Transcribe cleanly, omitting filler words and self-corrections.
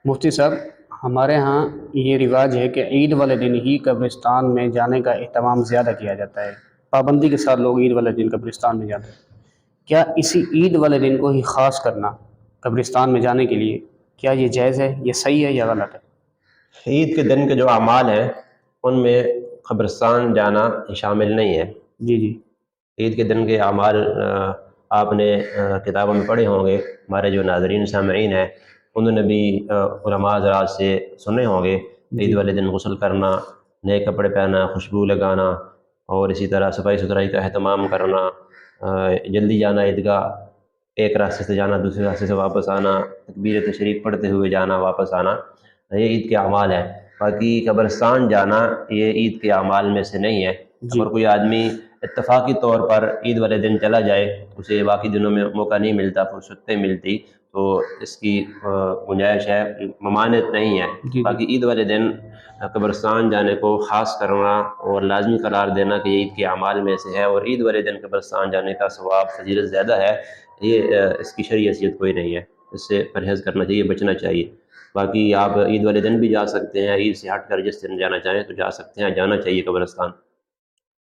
مفتی صاحب، ہمارے ہاں یہ رواج ہے کہ عید والے دن ہی قبرستان میں جانے کا اہتمام زیادہ کیا جاتا ہے، پابندی کے ساتھ لوگ عید والے دن قبرستان میں جاتے ہیں۔ کیا اسی عید والے دن کو ہی خاص کرنا قبرستان میں جانے کے لیے، کیا یہ جائز ہے، یہ صحیح ہے یا غلط ہے؟ عید کے دن کے جو اعمال ہیں ان میں قبرستان جانا شامل نہیں ہے۔ جی جی عید کے دن کے اعمال آپ نے کتابوں میں پڑھے ہوں گے، ہمارے جو ناظرین سامعین ہیں انہوں نے بھی علماء حضرات سے سنے ہوں گے۔ عید جی والے دن غسل کرنا، نئے کپڑے پہننا، خوشبو لگانا، اور اسی طرح صفائی ستھرائی کا اہتمام کرنا، جلدی جانا عیدگاہ، ایک راستے سے جانا دوسرے راستے سے واپس آنا، تکبیر تشریف پڑھتے ہوئے جانا واپس آنا، یہ عید کے اعمال ہیں۔ باقی قبرستان جانا یہ عید کے اعمال میں سے نہیں ہے۔ جی اگر کوئی آدمی اتفاقی طور پر عید والے دن چلا جائے، اسے باقی دنوں میں موقع نہیں ملتا، فرصت نہیں ملتی، تو اس کی گنجائش ہے، ممانعت نہیں ہے۔ جی جی باقی عید والے دن قبرستان جانے کو خاص کرنا اور لازمی قرار دینا کہ یہ عید کے اعمال میں سے ہے اور عید والے دن قبرستان جانے کا ثواب فضیلت زیادہ ہے، یہ اس کی شرعی حیثیت کوئی نہیں ہے۔ اس سے پرہیز کرنا چاہیے، بچنا چاہیے۔ باقی آپ عید والے دن بھی جا سکتے ہیں، عید سے ہٹ کر جس دن جانا چاہیں تو جا سکتے ہیں، جانا چاہیے قبرستان۔